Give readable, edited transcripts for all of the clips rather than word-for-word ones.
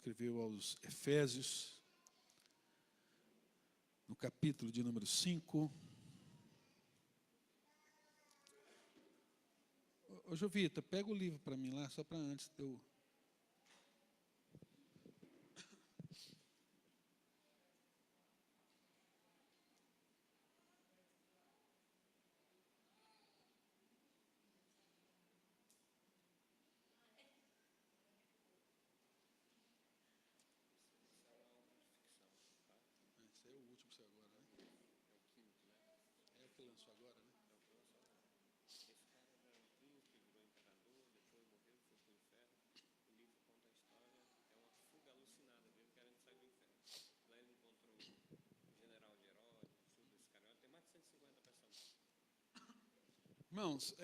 escreveu aos Efésios, no capítulo de número 5. Ô, Jovita, pega o livro para mim lá, só para antes de eu... Esse é o último que saiu agora, né? É o quinto, né? É o que lançou agora, né? É o que lançou agora. Esse cara era um príncipe, virou imperador, depois morreu, foi para o inferno. O livro conta a história, é uma fuga alucinada dele, querendo sair do inferno. Lá ele encontrou o general de Herodes, Judas Iscariote, tem mais de 150 personagens. Irmãos,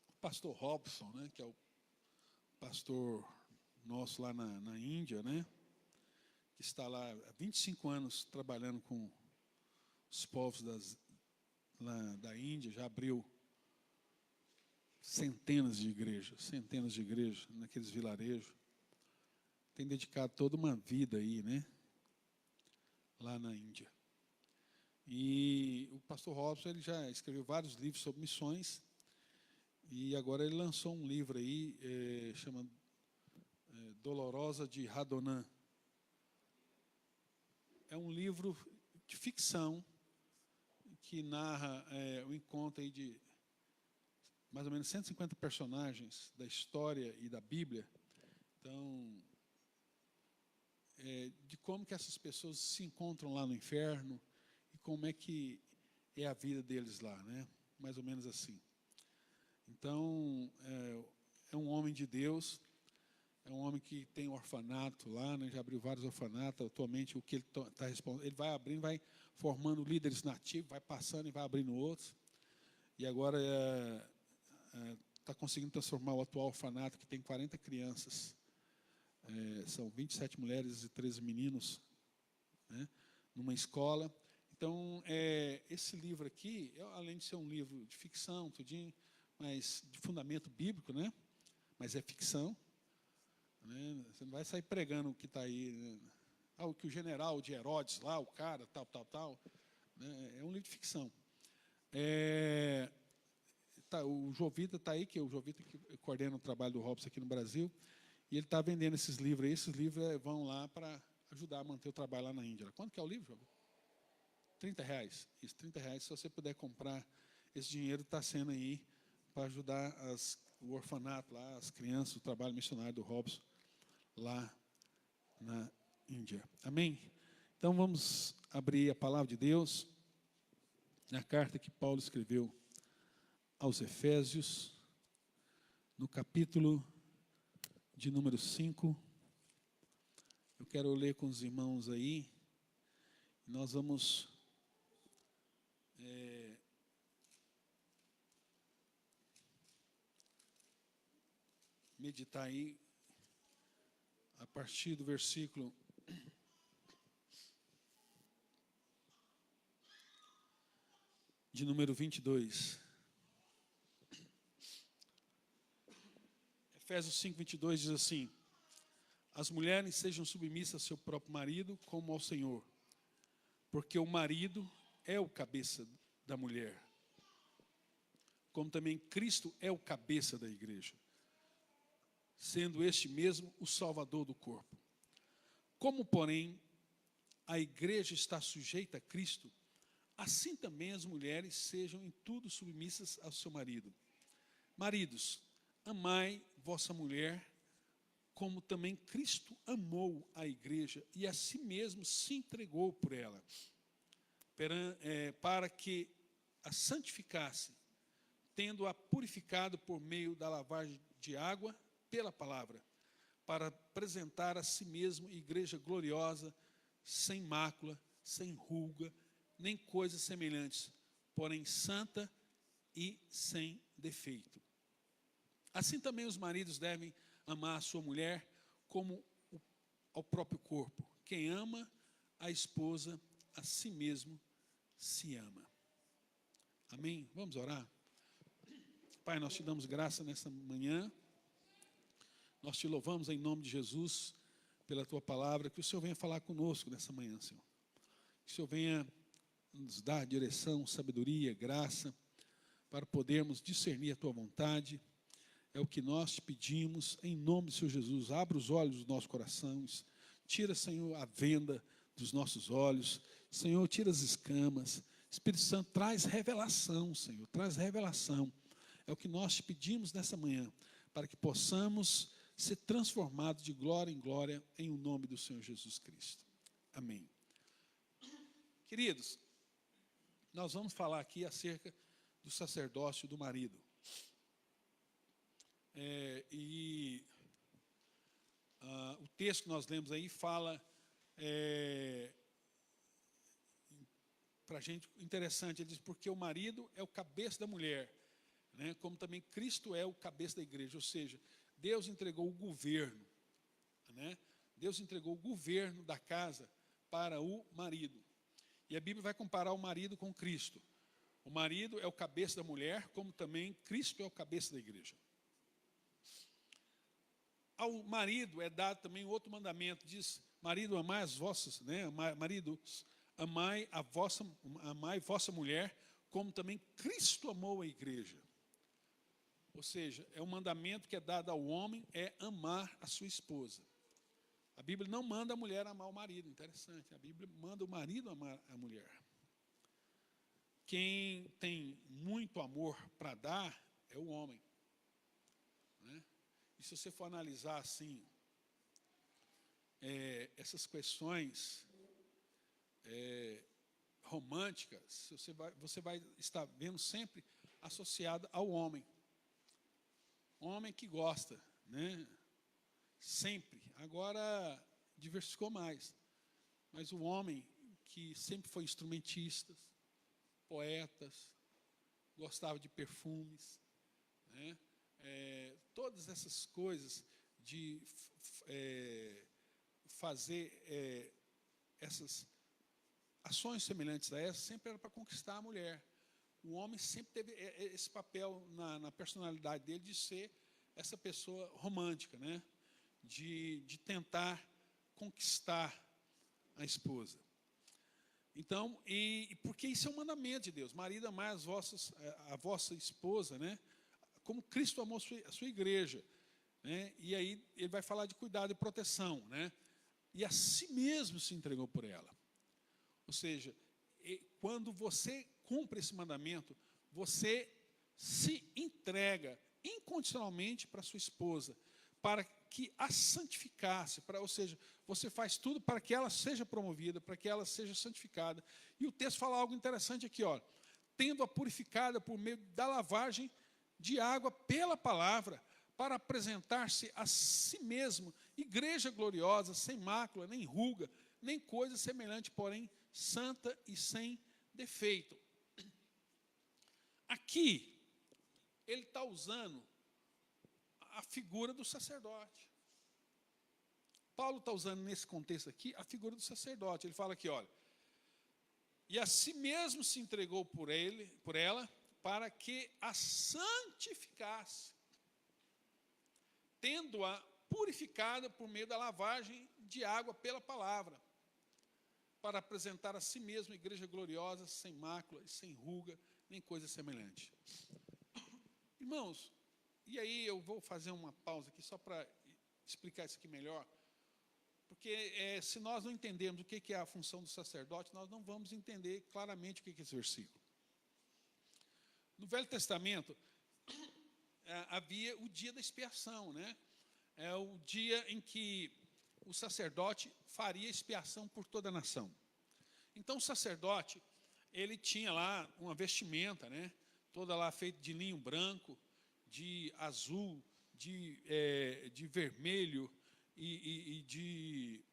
o pastor Robson, né, que é o pastor nosso lá na Índia, né? Que está lá há 25 anos trabalhando com os povos lá da Índia, já abriu centenas de igrejas naqueles vilarejos. Tem dedicado toda uma vida aí, né? Lá na Índia. E o pastor Robson, ele já escreveu vários livros sobre missões, e agora ele lançou um livro aí, chama Dolorosa de Radonã. É um livro de ficção que narra o encontro aí de mais ou menos 150 personagens da história e da Bíblia. Então, de como que essas pessoas se encontram lá no inferno e como é que é a vida deles lá, né? Mais ou menos assim. Então, é um homem de Deus. É um homem que tem um orfanato lá, né? Já abriu vários orfanatos. Atualmente, o que ele está respondendo, ele vai abrindo, vai formando líderes nativos, vai passando e vai abrindo outros. E agora está conseguindo transformar o atual orfanato, que tem 40 crianças. São 27 mulheres e 13 meninos, né? Numa escola. Então, esse livro aqui, além de ser um livro de ficção, tudinho, mas de fundamento bíblico, né? Mas é ficção. Você não vai sair pregando o que está aí, né? O que o general de Herodes lá, o cara, tal, né? É um livro de ficção. O Jovita está aí, que é o Jovita que coordena o trabalho do Robson aqui no Brasil, e ele está vendendo esses livros aí. Esses livros vão lá para ajudar a manter o trabalho lá na Índia. Quanto que é o livro, Jovita? R$30. Isso, R$30. Se você puder comprar, esse dinheiro está sendo aí para ajudar o orfanato lá, as crianças, o trabalho missionário do Robson lá na Índia. Amém? Então vamos abrir a palavra de Deus na carta que Paulo escreveu aos Efésios, no capítulo de número 5. Eu quero ler com os irmãos aí. Nós vamos meditar aí a partir do versículo de número 22. Efésios 5, 22 diz assim: as mulheres sejam submissas ao seu próprio marido como ao Senhor, porque o marido é o cabeça da mulher, como também Cristo é o cabeça da igreja, sendo este mesmo o Salvador do corpo. Como, porém, a igreja está sujeita a Cristo, assim também as mulheres sejam em tudo submissas ao seu marido. Maridos, amai vossa mulher, como também Cristo amou a igreja e a si mesmo se entregou por ela, para que a santificasse, tendo-a purificado por meio da lavagem de água pela palavra, para apresentar a si mesmo igreja gloriosa, sem mácula, sem ruga, nem coisas semelhantes, porém santa e sem defeito. Assim também os maridos devem amar a sua mulher como ao próprio corpo. Quem ama a esposa, a si mesmo se ama. Amém? Vamos orar? Pai, nós te damos graça nessa manhã. Nós te louvamos em nome de Jesus pela tua palavra, que o Senhor venha falar conosco nessa manhã, Senhor. Que o Senhor venha nos dar direção, sabedoria, graça, para podermos discernir a tua vontade. É o que nós te pedimos, em nome do Senhor Jesus. Abra os olhos dos nossos corações. Tira, Senhor, a venda dos nossos olhos. Senhor, tira as escamas. Espírito Santo, traz revelação, Senhor, traz revelação. É o que nós te pedimos nessa manhã, para que possamos ser transformados de glória em glória, em o nome do Senhor Jesus Cristo. Amém. Queridos, nós vamos falar aqui acerca do sacerdócio do marido. O texto que nós lemos aí fala, para a gente, interessante, ele diz, porque o marido é o cabeça da mulher, né, como também Cristo é o cabeça da igreja, ou seja, Deus entregou o governo, né, Deus entregou o governo da casa para o marido. E a Bíblia vai comparar o marido com Cristo. O marido é o cabeça da mulher, como também Cristo é o cabeça da igreja. Ao marido é dado também outro mandamento, diz, marido, amai as vossas, né, maridos, amai vossa mulher, como também Cristo amou a igreja. Ou seja, é um mandamento que é dado ao homem, é amar a sua esposa. A Bíblia não manda a mulher amar o marido, interessante. A Bíblia manda o marido amar a mulher. Quem tem muito amor para dar é o homem, né? E se você for analisar assim, essas questões românticas, você vai estar vendo sempre associada ao homem. Homem que gosta, né? Sempre. Agora diversificou mais. Mas o homem que sempre foi instrumentista, poetas, gostava de perfumes, né? Todas essas coisas de fazer essas ações semelhantes a essas, sempre era para conquistar a mulher. O homem sempre teve esse papel na personalidade dele de ser essa pessoa romântica, né? De tentar conquistar a esposa. Então, porque isso é um mandamento de Deus, marido, amai a vossa esposa, né? Como Cristo amou a sua igreja, né? E aí ele vai falar de cuidado e proteção, né? E a si mesmo se entregou por ela. Ou seja, quando você cumpre esse mandamento, você se entrega incondicionalmente para sua esposa, para que a santificasse, ou seja, você faz tudo para que ela seja promovida, para que ela seja santificada. E o texto fala algo interessante aqui, ó, tendo-a purificada por meio da lavagem de água pela palavra, para apresentar-se a si mesmo, igreja gloriosa, sem mácula, nem ruga, nem coisa semelhante, porém santa e sem defeito. Aqui, ele está usando a figura do sacerdote. Paulo está usando nesse contexto aqui a figura do sacerdote. Ele fala aqui, olha, e a si mesmo se entregou por ela, para que a santificasse, tendo-a purificada por meio da lavagem de água pela palavra, para apresentar a si mesmo igreja gloriosa, sem mácula e sem ruga, nem coisa semelhante. Irmãos, e aí eu vou fazer uma pausa aqui só para explicar isso aqui melhor, porque se nós não entendermos o que é a função do sacerdote, nós não vamos entender claramente o que é esse versículo. No Velho Testamento, havia o dia da expiação, né? É o dia em que o sacerdote faria expiação por toda a nação. Então, o sacerdote, ele tinha lá uma vestimenta, né? Toda lá feita de linho branco, de azul, de vermelho e de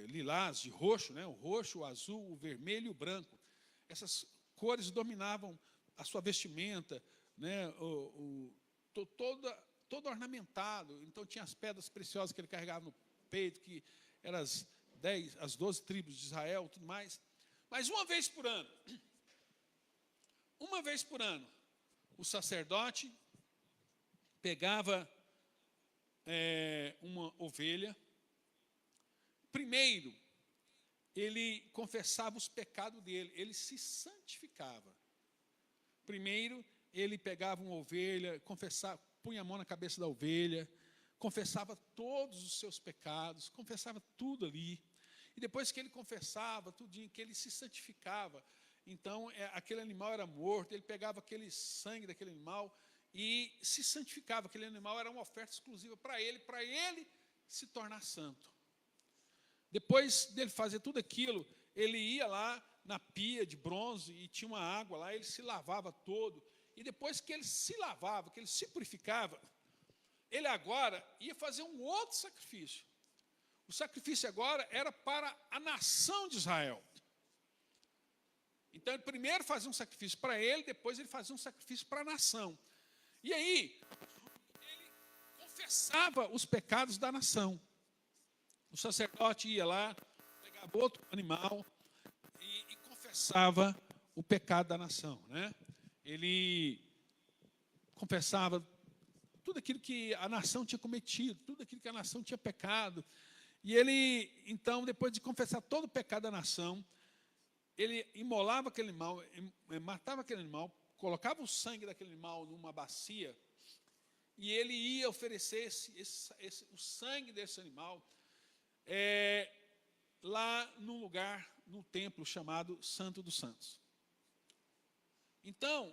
lilás, de roxo, né? O roxo, o azul, o vermelho e o branco. Essas cores dominavam a sua vestimenta, né? Todo ornamentado. Então tinha as pedras preciosas que ele carregava no peito, que eram as 12 tribos de Israel, tudo mais. Mas uma vez por ano, o sacerdote pegava uma ovelha. Primeiro, ele confessava os pecados dele, ele se santificava. Primeiro, ele pegava uma ovelha, confessava, punha a mão na cabeça da ovelha, confessava todos os seus pecados, confessava tudo ali. E depois que ele confessava tudinho, que ele se santificava, então aquele animal era morto, ele pegava aquele sangue daquele animal e se santificava. Aquele animal era uma oferta exclusiva para ele se tornar santo. Depois dele fazer tudo aquilo, ele ia lá na pia de bronze e tinha uma água lá, ele se lavava todo. E depois que ele se lavava, que ele se purificava, ele agora ia fazer um outro sacrifício. O sacrifício agora era para a nação de Israel. Então, ele primeiro fazia um sacrifício para ele, depois ele fazia um sacrifício para a nação. E aí, ele confessava os pecados da nação. O sacerdote ia lá, pegava outro animal e confessava o pecado da nação, né? Ele confessava tudo aquilo que a nação tinha cometido, tudo aquilo que a nação tinha pecado. E ele, então, depois de confessar todo o pecado da nação, ele imolava aquele animal, matava aquele animal, colocava o sangue daquele animal numa bacia, e ele ia oferecer o sangue desse animal lá no lugar, no templo chamado Santo dos Santos. Então,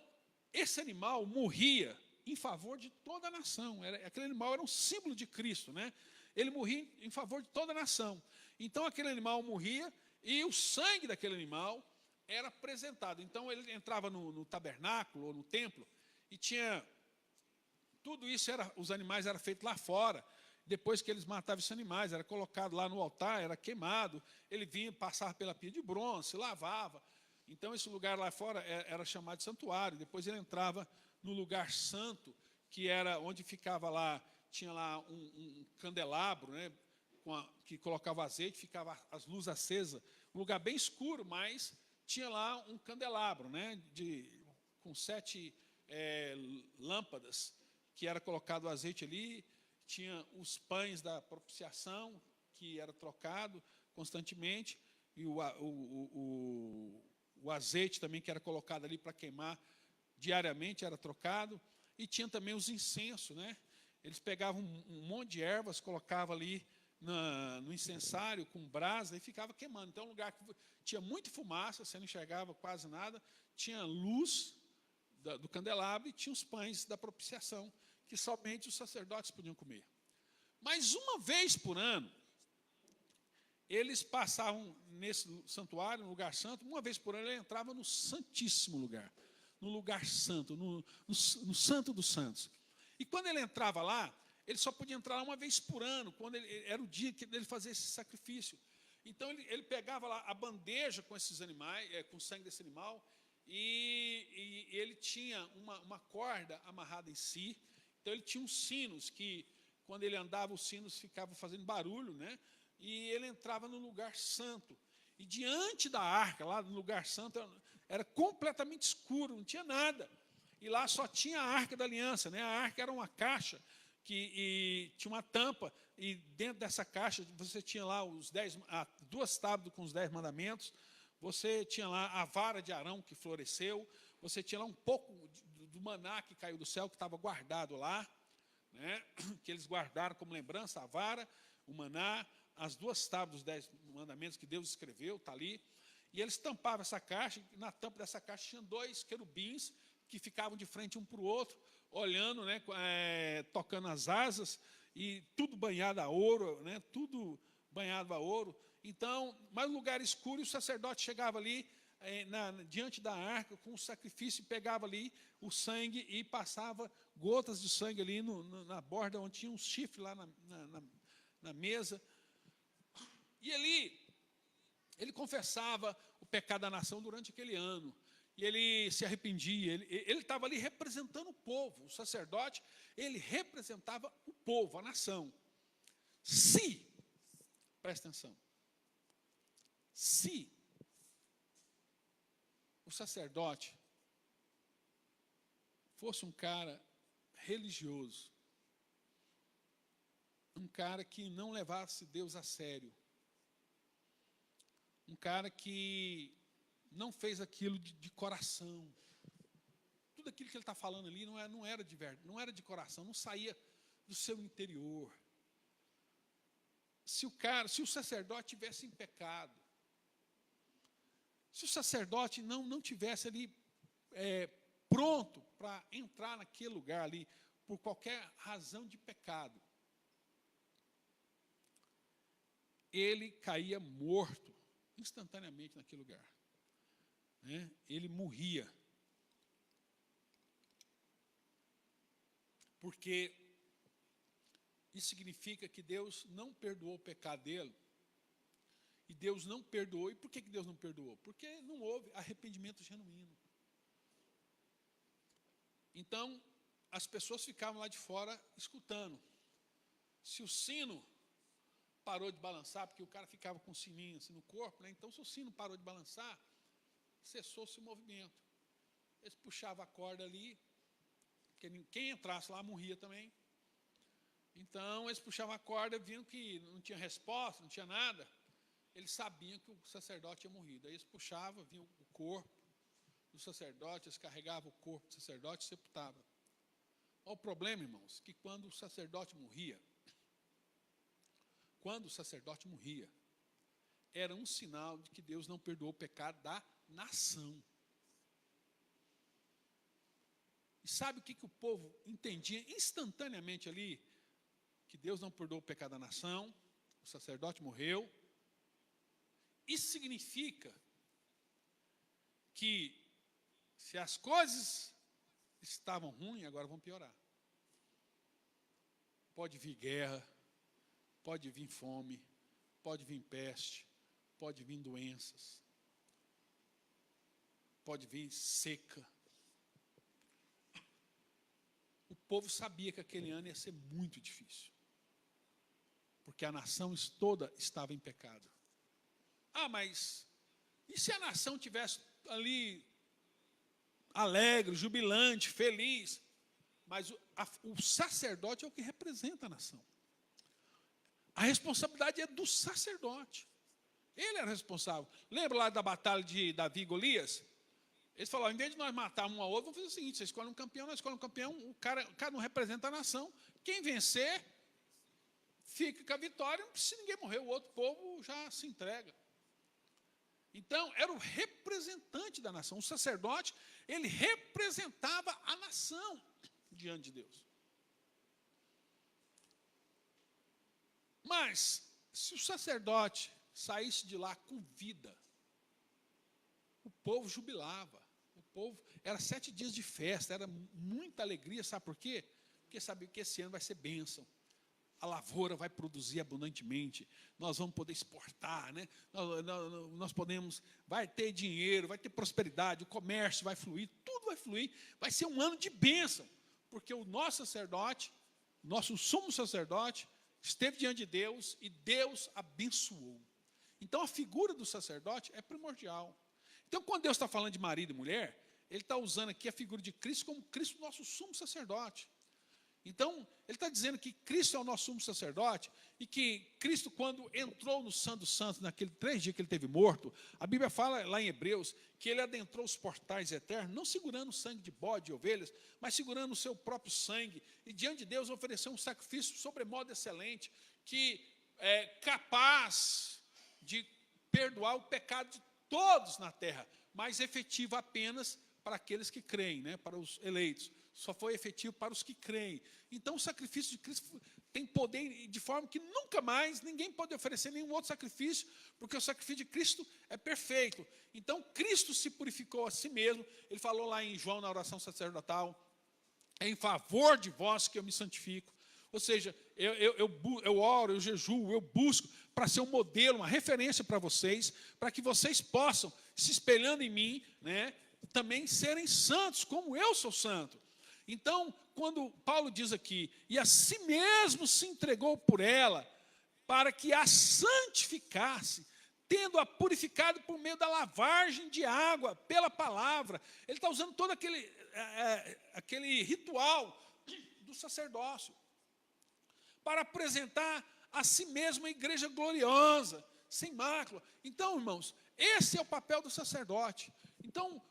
esse animal morria em favor de toda a nação. Aquele animal era um símbolo de Cristo, né? Ele morria em favor de toda a nação. Então, aquele animal morria e o sangue daquele animal era apresentado. Então, ele entrava no tabernáculo ou no templo e tinha... Tudo isso, os animais eram feitos lá fora. Depois que eles matavam esses animais, era colocado lá no altar, era queimado. Ele vinha, passava pela pia de bronze, se lavava. Então, esse lugar lá fora era chamado de santuário. Depois ele entrava no lugar santo, que era onde ficava lá, tinha lá um candelabro, né, que colocava azeite, ficava as luzes acesas. Um lugar bem escuro, mas tinha lá um candelabro, né, com 7 lâmpadas, que era colocado o azeite ali. Tinha os pães da propiciação, que era trocado constantemente, e o azeite também, que era colocado ali para queimar diariamente, era trocado. E tinha também os incensos, né? Eles pegavam um monte de ervas, colocavam ali no incensário com brasa e ficava queimando. Então, um lugar que tinha muita fumaça, você não enxergava quase nada, tinha luz do candelabro e tinha os pães da propiciação, que somente os sacerdotes podiam comer. Mas uma vez por ano, eles passavam nesse santuário, no lugar santo, uma vez por ano ele entrava no santíssimo lugar, no lugar santo, no santo dos santos. E quando ele entrava lá, ele só podia entrar lá uma vez por ano, quando era o dia que ele fazia esse sacrifício. Então ele pegava lá a bandeja com esses animais, com o sangue desse animal, e ele tinha uma corda amarrada em si. Então ele tinha uns sinos que, quando ele andava, os sinos ficavam fazendo barulho, né? E ele entrava no lugar santo. E diante da arca, lá no lugar santo, era completamente escuro, não tinha nada. E lá só tinha a arca da aliança, né? A arca era uma caixa e tinha uma tampa, e dentro dessa caixa você tinha lá 2 tábuas com os 10 mandamentos, você tinha lá a vara de Arão que floresceu, você tinha lá um pouco do maná que caiu do céu, que estava guardado lá, né? Que eles guardaram como lembrança, a vara, o maná, as 2 tábuas dos 10 mandamentos que Deus escreveu, está ali. E eles tampavam essa caixa, e na tampa dessa caixa tinha 2 querubins que ficavam de frente um para o outro, olhando, né, tocando as asas, e tudo banhado a ouro, né, tudo banhado a ouro. Então, mas no lugar escuro, o sacerdote chegava ali, diante da arca, com o sacrifício, pegava ali o sangue e passava gotas de sangue ali na borda, onde tinha um chifre lá na mesa. E ali, ele confessava o pecado da nação durante aquele ano. E ele se arrependia, ele estava ali representando o povo. O sacerdote, ele representava o povo, a nação. Se, presta atenção, se o sacerdote fosse um cara religioso, um cara que não levasse Deus a sério. Um cara que não fez aquilo de coração. Tudo aquilo que ele está falando ali não era de verdade, não era de coração, não saía do seu interior. Se o sacerdote tivesse em pecado, se o sacerdote não tivesse ali pronto para entrar naquele lugar ali, por qualquer razão de pecado, ele caía morto instantaneamente naquele lugar, né? Ele morria, porque isso significa que Deus não perdoou o pecado dele, e Deus não perdoou. E por que Deus não perdoou? Porque não houve arrependimento genuíno. Então, as pessoas ficavam lá de fora escutando. Se o sino parou de balançar, porque o cara ficava com o sininho assim no corpo, né? Então, se o sino parou de balançar, cessou-se o movimento. Eles puxavam a corda ali, porque quem entrasse lá morria também. Então, eles puxavam a corda, viam que não tinha resposta, não tinha nada. Eles sabiam que o sacerdote tinha morrido. Aí eles puxavam, viam o corpo do sacerdote, eles carregavam o corpo do sacerdote e sepultavam. Olha o problema, irmãos, que quando o sacerdote morria, era um sinal de que Deus não perdoou o pecado da nação. E sabe o que o povo entendia instantaneamente ali? Que Deus não perdoou o pecado da nação, o sacerdote morreu. Isso significa que se as coisas estavam ruins, agora vão piorar. Pode vir guerra, pode vir fome, pode vir peste, pode vir doenças, pode vir seca. O povo sabia que aquele ano ia ser muito difícil, porque a nação toda estava em pecado. Ah, mas e se a nação tivesse ali alegre, jubilante, feliz? Mas o sacerdote é o que representa a nação. A responsabilidade é do sacerdote. Ele era responsável. Lembra lá da batalha de Davi e Golias? Eles falaram, em vez de nós matar um ao outro, vamos fazer o seguinte: você escolhe um campeão, nós escolhemos um campeão, cada um representa a nação. Quem vencer, fica com a vitória. Se ninguém morrer, o outro povo já se entrega. Então, era o representante da nação. O sacerdote, ele representava a nação diante de Deus. Mas, se o sacerdote saísse de lá com vida, o povo jubilava. O povo, era 7 dias de festa, era muita alegria. Sabe por quê? Porque sabia que esse ano vai ser bênção. A lavoura vai produzir abundantemente, nós vamos poder exportar, né? Nós podemos, vai ter dinheiro, vai ter prosperidade, o comércio vai fluir, tudo vai fluir, vai ser um ano de bênção, porque o nosso sacerdote, nosso sumo sacerdote, esteve diante de Deus e Deus abençoou. Então a figura do sacerdote é primordial. Então quando Deus está falando de marido e mulher, Ele está usando aqui a figura de Cristo como Cristo, nosso sumo sacerdote. Então, ele está dizendo que Cristo é o nosso sumo sacerdote e que Cristo, quando entrou no Santo dos Santos, naqueles 3 dias que ele esteve morto, a Bíblia fala lá em Hebreus que ele adentrou os portais eternos, não segurando o sangue de bode e ovelhas, mas segurando o seu próprio sangue, e diante de Deus ofereceu um sacrifício sobremodo excelente, que é capaz de perdoar o pecado de todos na terra, mas efetivo apenas para aqueles que creem, né, para os eleitos. Só foi efetivo para os que creem. Então o sacrifício de Cristo tem poder de forma que nunca mais ninguém pode oferecer nenhum outro sacrifício, porque o sacrifício de Cristo é perfeito. Então Cristo se purificou a si mesmo. Ele falou lá em João, na oração sacerdotal, é em favor de vós que eu me santifico. Ou seja, eu oro, eu jejuo, eu busco para ser um modelo, uma referência para vocês, para que vocês possam, se espelhando em mim, né, também serem santos, como eu sou santo. Então, quando Paulo diz aqui, e a si mesmo se entregou por ela, para que a santificasse, tendo-a purificado por meio da lavagem de água, pela palavra. Ele está usando todo aquele ritual do sacerdócio, para apresentar a si mesmo uma igreja gloriosa, sem mácula. Então, irmãos, esse é o papel do sacerdote. Então,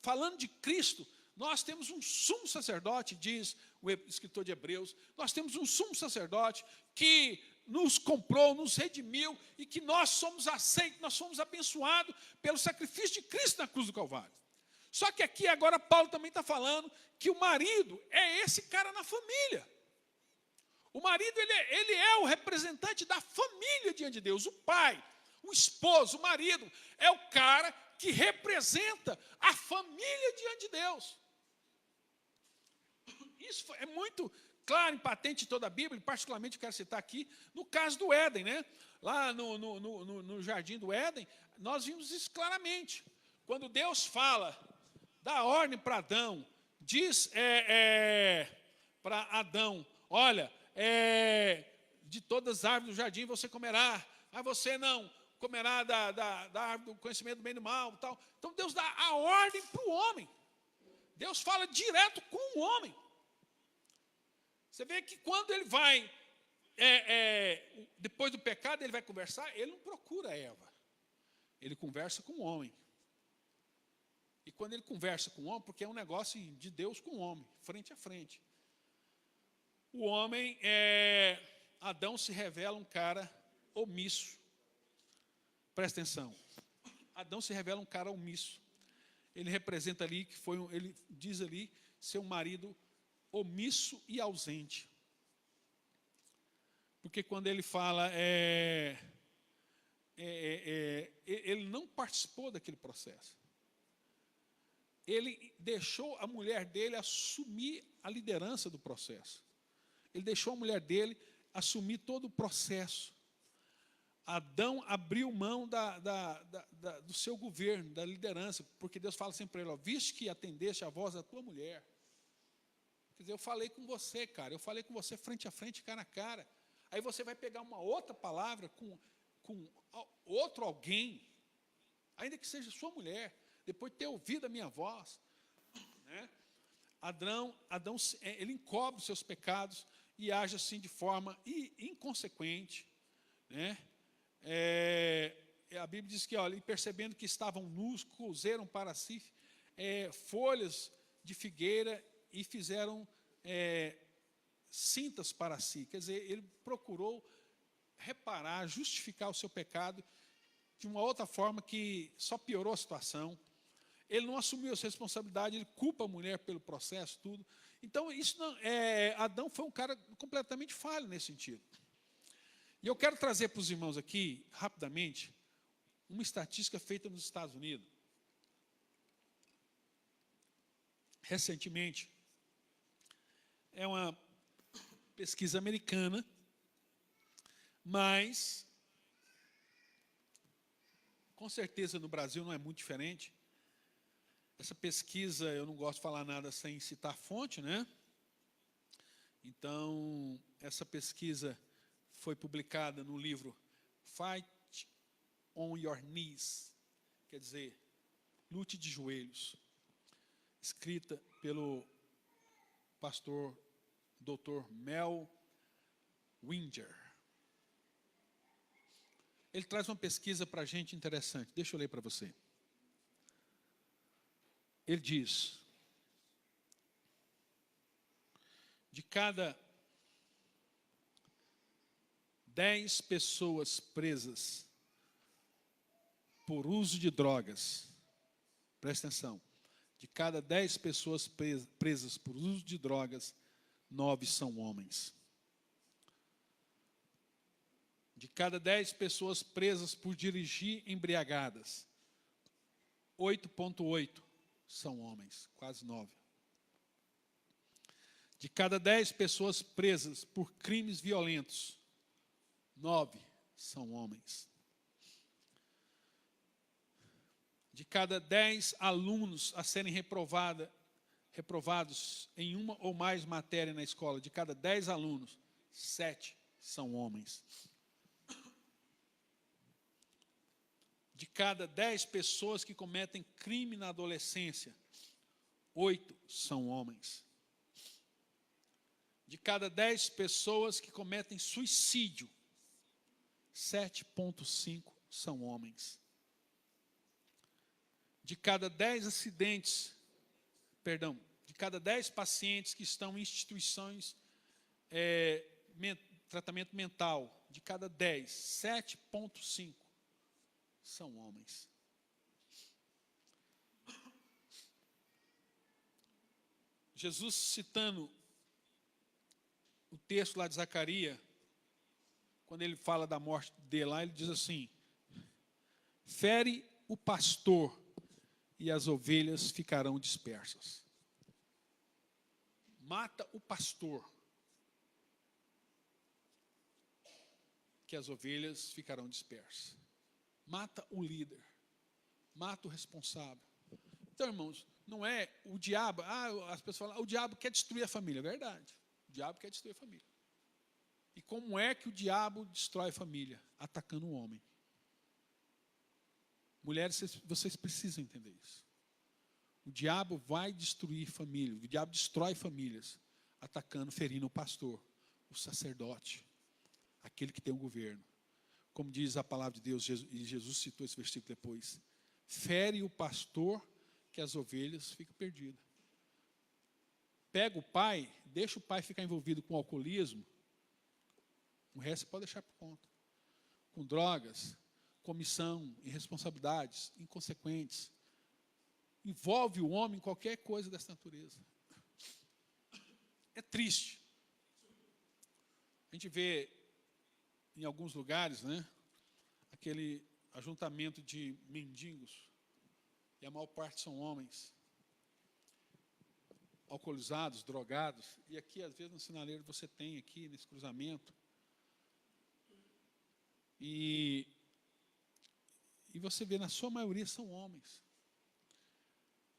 falando de Cristo, nós temos um sumo sacerdote, diz o escritor de Hebreus, nós temos um sumo sacerdote que nos comprou, nos redimiu, e que nós somos aceitos, nós somos abençoados pelo sacrifício de Cristo na cruz do Calvário. Só que aqui agora Paulo também está falando que o marido é esse cara na família. O marido, ele é o representante da família diante de Deus. O pai, o esposo, o marido, é o cara que representa a família diante de Deus. Isso é muito claro e patente em toda a Bíblia, e particularmente eu quero citar aqui, no caso do Éden, né? Lá no jardim do Éden, nós vimos isso claramente. Quando Deus fala, dá ordem para Adão, diz para Adão, olha, de todas as árvores do jardim você comerá, mas você não comerá da árvore do conhecimento do bem e do mal. Tal. Então Deus dá a ordem para o homem. Deus fala direto com o homem. Você vê que quando ele vai, depois do pecado, ele vai conversar, ele não procura Eva. Ele conversa com o homem. E quando ele conversa com o homem, porque é um negócio de Deus com o homem, frente a frente. O homem, Adão se revela um cara omisso. Presta atenção. Adão se revela um cara omisso. Ele representa ali, ele diz ali, ser um marido omisso e ausente. Porque quando ele fala, ele não participou daquele processo. Ele deixou a mulher dele assumir a liderança do processo. Ele deixou a mulher dele assumir todo o processo. Adão abriu mão do seu governo, da liderança, porque Deus fala sempre para ele, visto que atendeste a voz da tua mulher. Quer dizer, eu falei com você, cara, eu falei com você frente a frente, cara a cara. Aí você vai pegar uma outra palavra com outro alguém, ainda que seja sua mulher, depois de ter ouvido a minha voz. Né? Adão, ele encobre os seus pecados e age assim de forma inconsequente. Né? A Bíblia diz que, olha, e percebendo que estavam nus, cozeram para si folhas de figueira e fizeram cintas para si. Quer dizer, ele procurou reparar, justificar o seu pecado de uma outra forma que só piorou a situação. Ele não assumiu essa responsabilidade, ele culpa a mulher pelo processo, tudo. Então, Adão foi um cara completamente falho nesse sentido. E eu quero trazer para os irmãos aqui, rapidamente, uma estatística feita nos Estados Unidos. Recentemente, é uma pesquisa americana, mas, com certeza, no Brasil não é muito diferente. Essa pesquisa, eu não gosto de falar nada sem citar a fonte, né? Então, essa pesquisa foi publicada no livro Fight on Your Knees, quer dizer, lute de joelhos, escrita pelo pastor Dr. Mel Winger. Ele traz uma pesquisa para a gente interessante, deixa eu ler para você. Ele diz, de cada 10 pessoas presas por uso de drogas, presta atenção, de cada 10 pessoas presas por uso de drogas, 9 são homens. De cada 10 pessoas presas por dirigir embriagadas, 8,8 são homens, quase 9. De cada 10 pessoas presas por crimes violentos, 9 são homens. De cada 10 alunos a serem reprovados em uma ou mais matérias na escola, de cada 10 alunos, 7 são homens. De cada 10 pessoas que cometem crime na adolescência, 8 são homens. De De cada 10 pessoas que cometem suicídio, 7,5 são homens. De cada 10 acidentes, de cada 10 pacientes que estão em instituições tratamento mental, de cada 10, 7,5 são homens. Jesus, citando o texto lá de Zacarias, quando ele fala da morte dele lá, ele diz assim: fere o pastor e as ovelhas ficarão dispersas. Mata o pastor, que as ovelhas ficarão dispersas. Mata o líder, mata o responsável. Então, irmãos, não é o diabo, as pessoas falam, o diabo quer destruir a família. É verdade, o diabo quer destruir a família. E como é que o diabo destrói a família? Atacando o homem. Mulheres, vocês precisam entender isso. O diabo vai destruir família, o diabo destrói famílias, atacando, ferindo o pastor, o sacerdote, aquele que tem o governo. Como diz a palavra de Deus, e Jesus citou esse versículo depois: fere o pastor, que as ovelhas ficam perdidas. Pega o pai, deixa o pai ficar envolvido com alcoolismo, o resto você pode deixar por conta. Com drogas, comissão, irresponsabilidades, inconsequentes. Envolve o homem em qualquer coisa dessa natureza. É triste. A gente vê em alguns lugares, né, aquele ajuntamento de mendigos, e a maior parte são homens, alcoolizados, drogados, e aqui, às vezes, no sinaleiro você tem aqui, nesse cruzamento, e você vê, na sua maioria, são homens,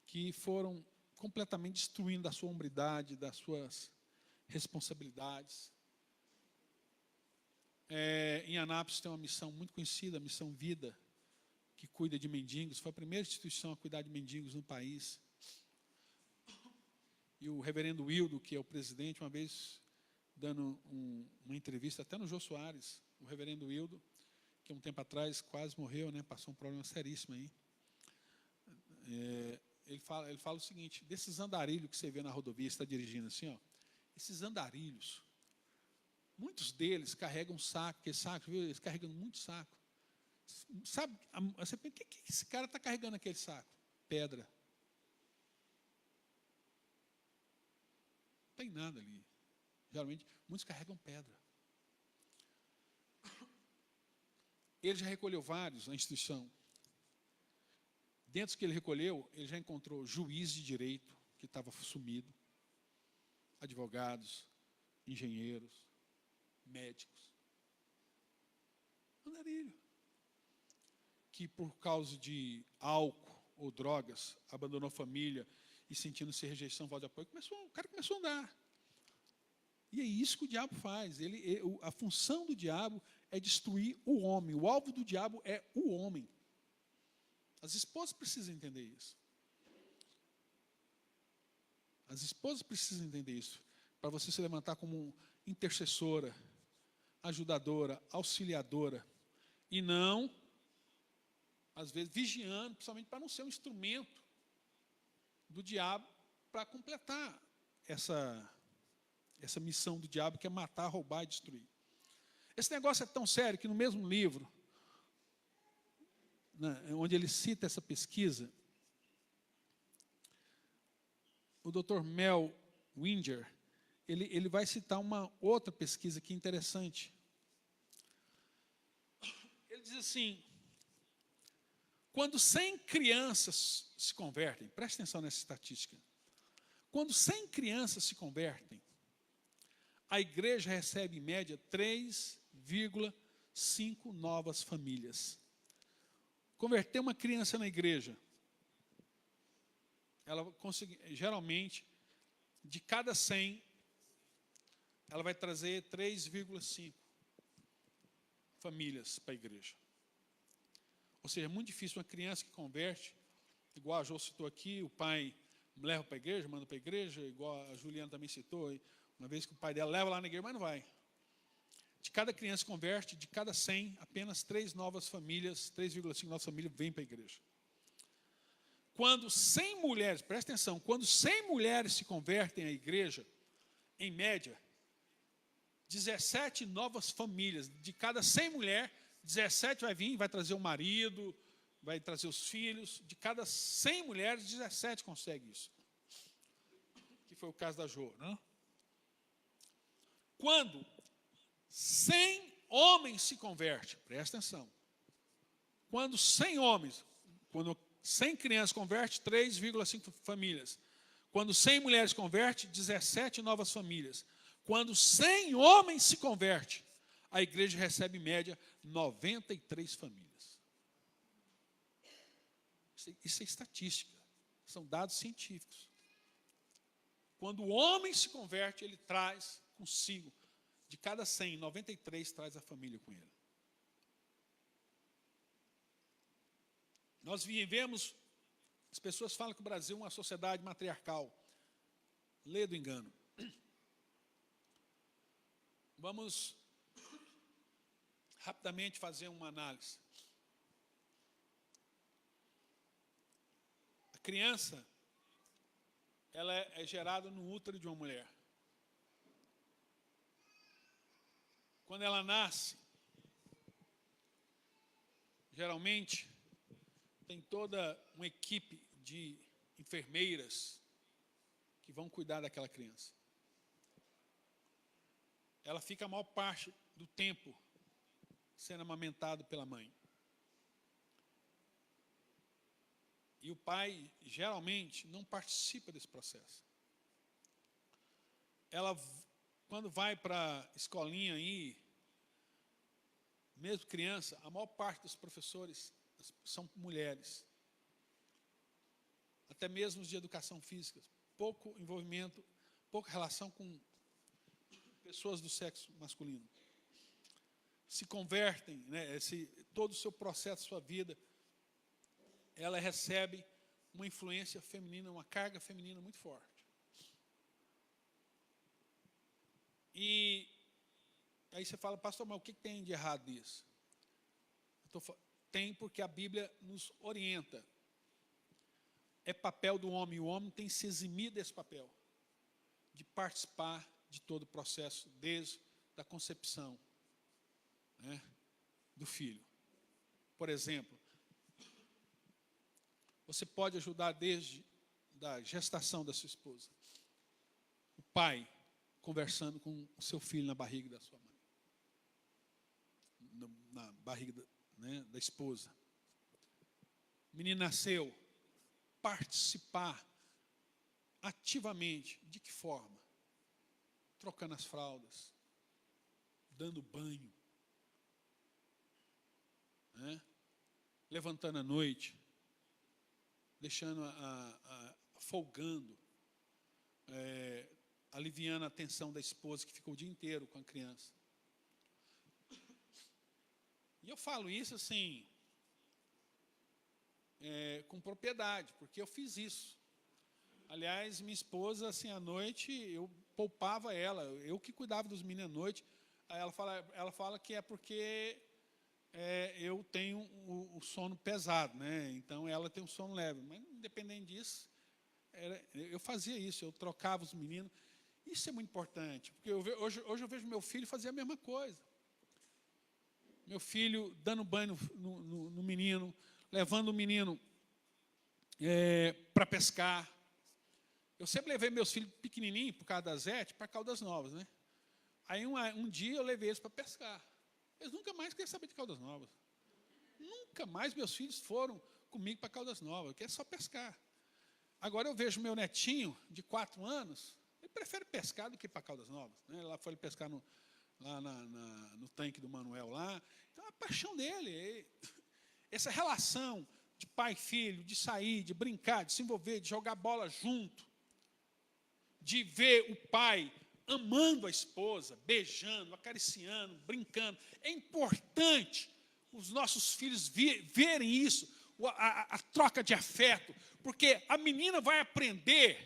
que foram completamente destruindo da sua hombridade, das suas responsabilidades. Em Anápolis tem uma missão muito conhecida, a Missão Vida, que cuida de mendigos. Foi a primeira instituição a cuidar de mendigos no país. E o reverendo Wildo, que é o presidente, uma vez dando uma entrevista, até no Jô Soares, o reverendo Wildo, que um tempo atrás quase morreu, né, passou um problema seríssimo aí. Ele fala o seguinte: desses andarilhos que você vê na rodovia, você está dirigindo assim, ó, esses andarilhos, muitos deles carregam saco, porque saco, viu? Eles carregam muito saco. Sabe, você pensa, o que esse cara está carregando aquele saco? Pedra. Não tem nada ali. Geralmente, muitos carregam pedra. Ele já recolheu vários na instituição. Dentro dos que ele recolheu, ele já encontrou juiz de direito, que estava sumido, advogados, engenheiros, médicos. Andarilho. Que por causa de álcool ou drogas, abandonou a família e sentindo-se rejeição, falta de apoio, o cara começou a andar. E é isso que o diabo faz. A função do diabo é destruir o homem. O alvo do diabo é o homem. As esposas precisam entender isso. As esposas precisam entender isso. Para você se levantar como intercessora, ajudadora, auxiliadora. E não, às vezes, vigiando, principalmente para não ser um instrumento do diabo para completar essa missão do diabo, que é matar, roubar e destruir. Esse negócio é tão sério que no mesmo livro, onde ele cita essa pesquisa, o Dr. Mel Winger, ele vai citar uma outra pesquisa que é interessante. Ele diz assim: quando 100 crianças se convertem, preste atenção nessa estatística, quando 100 crianças se convertem, a igreja recebe, em média, 3,5 novas famílias. Converter uma criança na igreja, ela consegue, geralmente, de cada 100, ela vai trazer 3,5 famílias para a igreja. Ou seja, é muito difícil uma criança que converte, igual a Jô citou aqui, o pai leva para a igreja, manda para a igreja, igual a Juliana também citou, Uma vez que o pai dela leva lá na igreja, mas não vai. De cada criança que converte, de cada 100, apenas 3 novas famílias, 3,5 novas famílias vêm para a igreja. Quando 100 mulheres, presta atenção, quando 100 mulheres se convertem à igreja, em média, 17 novas famílias. De cada 100 mulheres, 17 vai vir, vai trazer o marido, vai trazer os filhos. De cada 100 mulheres, 17 conseguem isso. Que foi o caso da Jo, né? Quando 100 homens se convertem, presta atenção. Quando 100 homens, quando 100 crianças convertem, 3,5 famílias. Quando 100 mulheres convertem, 17 novas famílias. Quando 100 homens se convertem, a igreja recebe em média 93 famílias. Isso é estatística, são dados científicos. Quando o homem se converte, ele traz consigo, de cada 100, 93 traz a família com ele. Nós vivemos, as pessoas falam que o Brasil é uma sociedade matriarcal. Lê do engano. Vamos rapidamente fazer uma análise. A criança, ela é gerada no útero de uma mulher. Quando ela nasce, geralmente, tem toda uma equipe de enfermeiras que vão cuidar daquela criança. Ela fica a maior parte do tempo sendo amamentado pela mãe. E o pai, geralmente, não participa desse processo. Ela, quando vai para a escolinha aí, mesmo criança, a maior parte dos professores são mulheres. Até mesmo os de educação física. Pouco envolvimento, pouca relação com pessoas do sexo masculino. Se convertem, né, todo o seu processo, sua vida, ela recebe uma influência feminina, uma carga feminina muito forte. E aí você fala, pastor, mas o que tem de errado nisso? Tem porque a Bíblia nos orienta. É papel do homem, e o homem tem se eximido desse papel, de participar de todo o processo, desde a concepção, né, do filho. Por exemplo, você pode ajudar desde a gestação da sua esposa. O pai conversando com o seu filho na barriga da sua mãe. Na barriga da esposa. O menino nasceu, participar ativamente. De que forma? Trocando as fraldas, dando banho, né? Levantando à noite, deixando folgando, aliviando a tensão da esposa que ficou o dia inteiro com a criança. E eu falo isso assim, com propriedade, porque eu fiz isso. Aliás, minha esposa, assim, à noite, eu poupava ela, eu que cuidava dos meninos à noite. Aí ela fala que é porque eu tenho o sono pesado, né? Então ela tem um sono leve. Mas, independente disso, eu fazia isso, eu trocava os meninos. Isso é muito importante, porque hoje eu vejo meu filho fazer a mesma coisa. Meu filho dando banho no menino, levando o menino para pescar. Eu sempre levei meus filhos pequenininhos, por causa da Zete, para Caldas Novas, né? Aí um dia eu levei eles para pescar. Eles nunca mais queriam saber de Caldas Novas. Nunca mais meus filhos foram comigo para Caldas Novas, que é só pescar. Agora eu vejo meu netinho, de 4 anos, ele prefere pescar do que ir para Caldas Novas, né? Lá foi ele pescar lá no tanque do Manuel lá. Então é a paixão dele. Essa relação de pai e filho, de sair, de brincar, de se envolver, de jogar bola junto, de ver o pai amando a esposa, beijando, acariciando, brincando. É importante os nossos filhos verem isso, a troca de afeto, porque a menina vai aprender,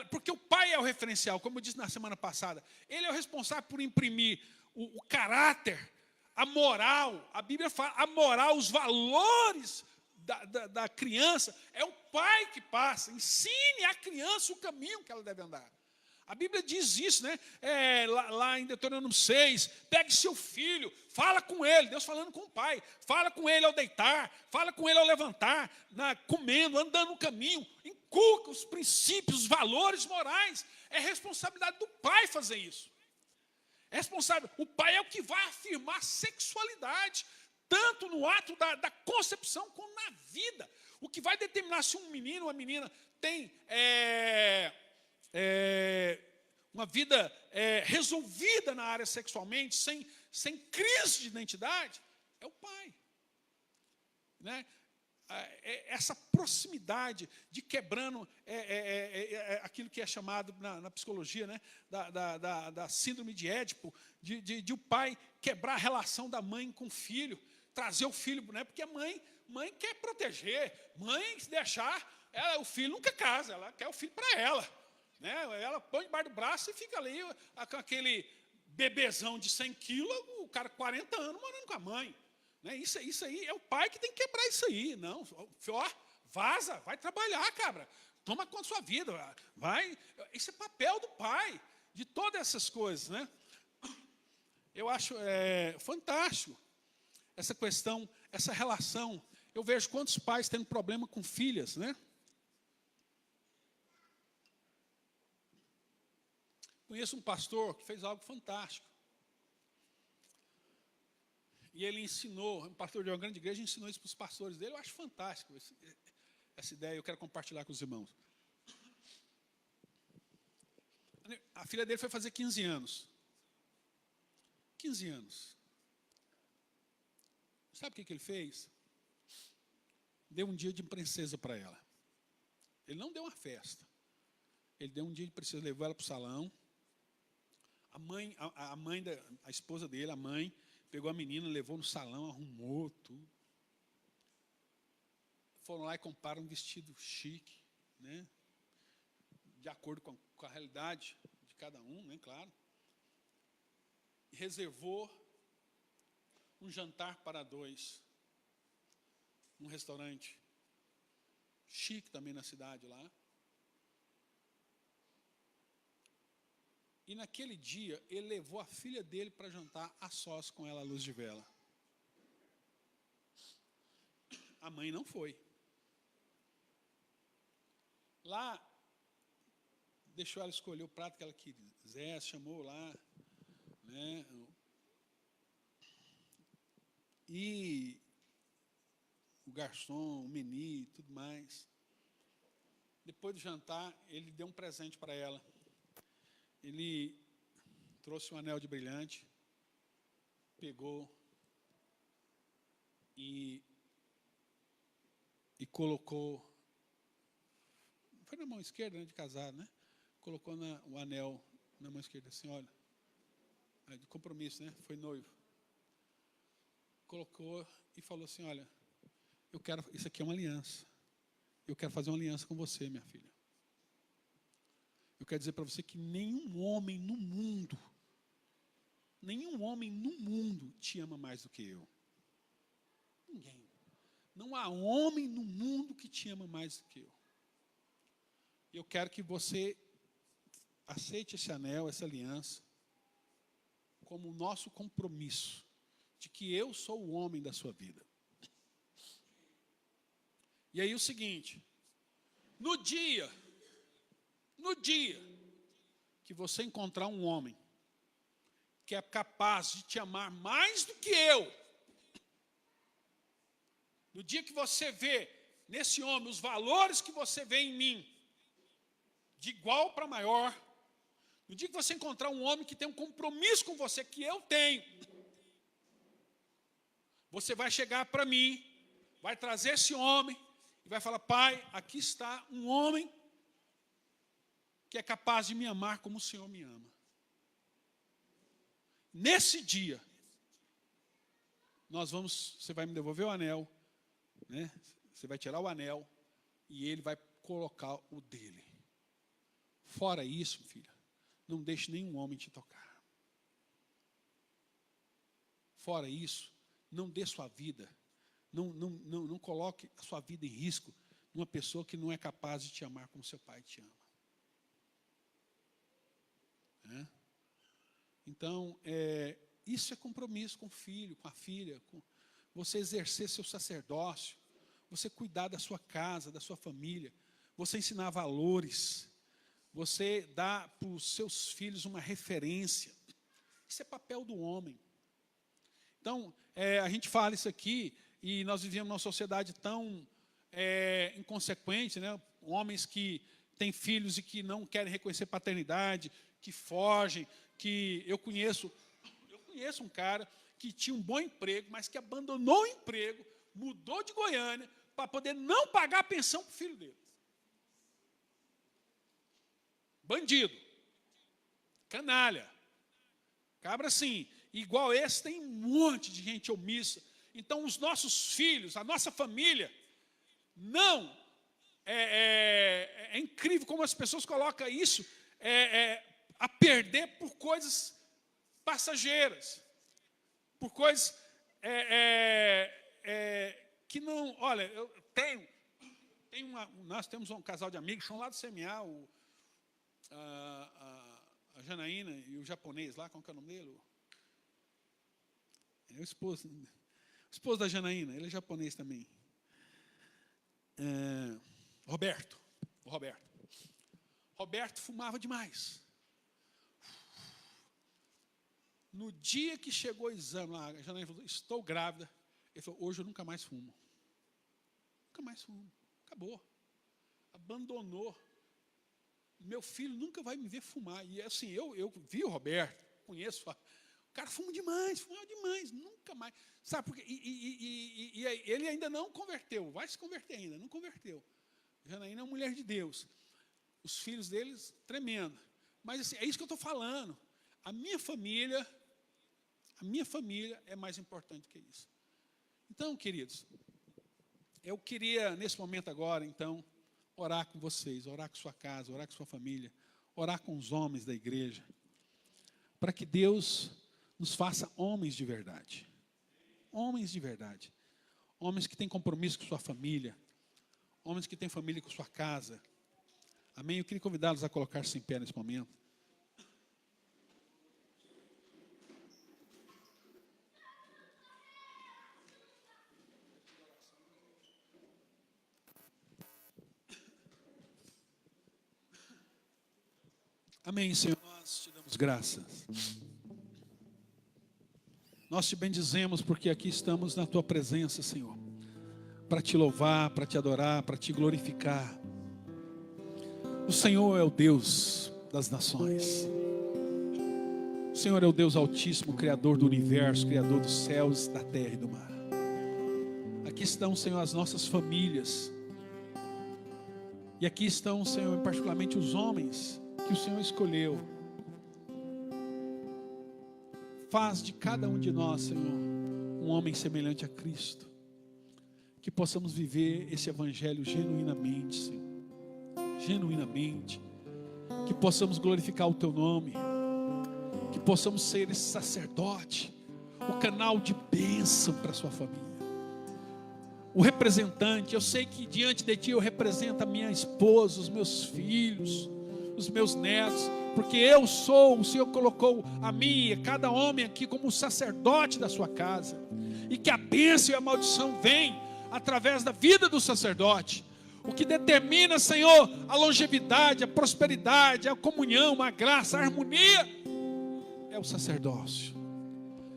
Porque o pai é o referencial, como eu disse na semana passada. Ele é o responsável por imprimir o caráter, a moral. A Bíblia fala, a moral, os valores da criança. É o pai que passa. Ensine à criança o caminho que ela deve andar. A Bíblia diz isso, né? Lá em Deuteronômio 6, pegue seu filho, fala com ele, Deus falando com o pai, fala com ele ao deitar, fala com ele ao levantar, comendo, andando no caminho, inculca os princípios, os valores morais. É responsabilidade do pai fazer isso. É responsável. O pai é o que vai afirmar a sexualidade, tanto no ato da concepção como na vida. O que vai determinar se um menino ou uma menina tem uma vida resolvida na área sexualmente, sem crise de identidade, é o pai. Né? Essa proximidade de quebrando aquilo que é chamado na psicologia, né? da síndrome de Édipo, de o pai quebrar a relação da mãe com o filho, trazer o filho, né? Porque a mãe quer proteger, mãe, se deixar, o filho nunca casa, ela quer o filho para ela. Né? Ela põe debaixo do braço e fica ali com aquele bebezão de 100 quilos, o cara 40 anos morando com a mãe. Né? Isso aí é o pai que tem que quebrar isso aí. Não, vaza, vai trabalhar, cabra. Toma conta da sua vida. Isso é papel do pai, de todas essas coisas. Né? Eu acho fantástico essa questão, essa relação. Eu vejo quantos pais tendo problema com filhas, né? Conheço um pastor que fez algo fantástico. E ele ensinou, um pastor de uma grande igreja, ensinou isso para os pastores dele. Eu acho fantástico essa ideia, eu quero compartilhar com os irmãos. A filha dele foi fazer 15 anos. 15 anos. Sabe o que ele fez? Deu um dia de princesa para ela. Ele não deu uma festa. Ele deu um dia de princesa, levou ela para o salão. A esposa dele, a mãe, pegou a menina, levou no salão, arrumou tudo. Foram lá e compraram um vestido chique, né? De acordo com a realidade de cada um, né? Claro. E reservou um jantar para dois, num restaurante chique também na cidade lá. E naquele dia, ele levou a filha dele para jantar a sós com ela à luz de vela. A mãe não foi. Lá, deixou ela escolher o prato que ela quisesse, chamou lá, né? E o garçom, o menu e tudo mais. Depois do jantar, ele deu um presente para ela. Ele trouxe um anel de brilhante, pegou e colocou, foi na mão esquerda, né, de casado, né? Colocou o anel na mão esquerda, assim, olha, de compromisso, né? Foi noivo. Colocou e falou assim, olha, isso aqui é uma aliança. Eu quero fazer uma aliança com você, minha filha. Eu quero dizer para você que nenhum homem no mundo te ama mais do que eu. Ninguém. Não há homem no mundo que te ama mais do que eu. Eu quero que você aceite esse anel, essa aliança, como o nosso compromisso de que eu sou o homem da sua vida. E aí o seguinte, no dia que você encontrar um homem que é capaz de te amar mais do que eu, no dia que você vê nesse homem os valores que você vê em mim, de igual para maior, no dia que você encontrar um homem que tem um compromisso com você, que eu tenho, você vai chegar para mim, vai trazer esse homem e vai falar, pai, aqui está um homem que é capaz de me amar como o Senhor me ama. Nesse dia, você vai me devolver o anel, né? Você vai tirar o anel e ele vai colocar o dele. Fora isso, filha, não deixe nenhum homem te tocar. Fora isso, não dê sua vida, não coloque a sua vida em risco numa pessoa que não é capaz de te amar como seu pai te ama. Então, isso é compromisso com o filho, com a filha, com você exercer seu sacerdócio, você cuidar da sua casa, da sua família, você ensinar valores, você dar para os seus filhos uma referência. Isso é papel do homem. Então, a gente fala isso aqui, e nós vivemos numa sociedade tão inconsequente, né? Homens que têm filhos e que não querem reconhecer paternidade, que fogem, que eu conheço um cara que tinha um bom emprego, mas que abandonou o emprego, mudou de Goiânia, para poder não pagar a pensão para o filho dele. Bandido. Canalha. Cabra assim. Igual esse, tem um monte de gente omissa. Então, os nossos filhos, a nossa família, não... É incrível como as pessoas colocam isso a perder por coisas passageiras. Por coisas que não... Olha, eu tenho nós temos um casal de amigos, são lá do CMA, a Janaína e o japonês lá, qual que é o nome dele? É o esposo da Janaína, ele é japonês também. Roberto. Roberto fumava demais. No dia que chegou o exame lá, a Janaína falou, estou grávida. Ele falou, hoje eu nunca mais fumo. Nunca mais fumo. Acabou. Abandonou. Meu filho nunca vai me ver fumar. E assim, eu vi o Roberto, conheço. O cara fumava demais, nunca mais. Sabe por quê? E ele ainda não converteu, vai se converter ainda, não converteu. Janaína é uma mulher de Deus. Os filhos deles, tremendo. Mas assim, é isso que eu estou falando. A minha família é mais importante que isso. Então, queridos, eu queria, nesse momento agora, então, orar com vocês, orar com sua casa, orar com sua família, orar com os homens da igreja, para que Deus nos faça homens de verdade. Homens de verdade. Homens que têm compromisso com sua família. Homens que têm família com sua casa. Amém? Eu queria convidá-los a colocar-se em pé nesse momento. Amém, Senhor. Nós te damos graças. Nós te bendizemos porque aqui estamos na tua presença, Senhor, para te louvar, para te adorar, para te glorificar. O Senhor é o Deus das nações. O Senhor é o Deus altíssimo, Criador do universo, Criador dos céus, da terra e do mar. Aqui estão, Senhor, as nossas famílias. E aqui estão, Senhor, particularmente os homens que o Senhor escolheu. Faz de cada um de nós, Senhor, um homem semelhante a Cristo. Que possamos viver esse evangelho genuinamente, Senhor. Genuinamente. Que possamos glorificar o teu nome. Que possamos ser esse sacerdote, o canal de bênção para a sua família. O representante. Eu sei que diante de ti eu represento a minha esposa, os meus filhos, os meus netos, porque eu sou, o Senhor colocou a mim e a cada homem aqui como sacerdote da sua casa, e que a bênção e a maldição vêm através da vida do sacerdote. O que determina, Senhor, a longevidade, a prosperidade, a comunhão, a graça, a harmonia, é o sacerdócio.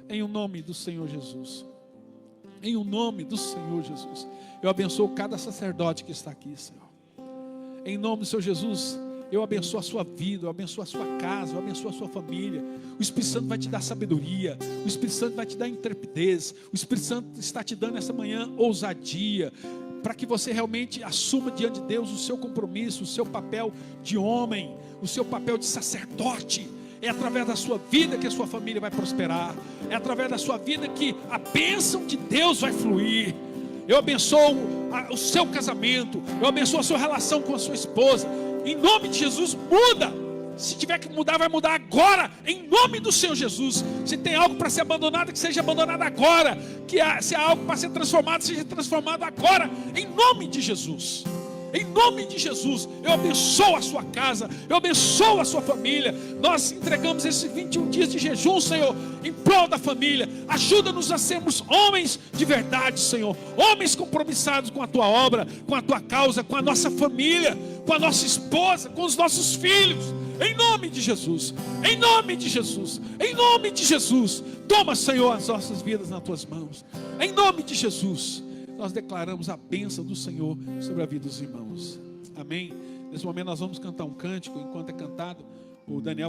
Em o nome do Senhor Jesus. Em o nome do Senhor Jesus. Eu abençoo cada sacerdote que está aqui, Senhor. Em nome do Senhor Jesus, eu abençoo a sua vida, eu abençoo a sua casa, eu abençoo a sua família. O Espírito Santo vai te dar sabedoria, o Espírito Santo vai te dar intrepidez, o Espírito Santo está te dando essa manhã ousadia, para que você realmente assuma diante de Deus o seu compromisso, o seu papel de homem, o seu papel de sacerdote. É através da sua vida que a sua família vai prosperar, é através da sua vida que a bênção de Deus vai fluir. Eu abençoo o seu casamento, eu abençoo a sua relação com a sua esposa, Em nome de Jesus, muda. Se tiver que mudar, vai mudar agora, em nome do Senhor Jesus. Se tem algo para ser abandonado, que seja abandonado agora. Se há algo para ser transformado, seja transformado agora, em nome de Jesus. Em nome de Jesus, eu abençoo a sua casa, eu abençoo a sua família. Nós entregamos esses 21 dias de jejum, Senhor, em prol da família. Ajuda-nos a sermos homens de verdade, Senhor. Homens compromissados com a tua obra, com a tua causa, com a nossa família, com a nossa esposa, com os nossos filhos. Em nome de Jesus, em nome de Jesus, em nome de Jesus. Toma, Senhor, as nossas vidas nas tuas mãos. Em nome de Jesus, nós declaramos a bênção do Senhor sobre a vida dos irmãos. Amém. Nesse momento nós vamos cantar um cântico. Enquanto é cantado, o Daniel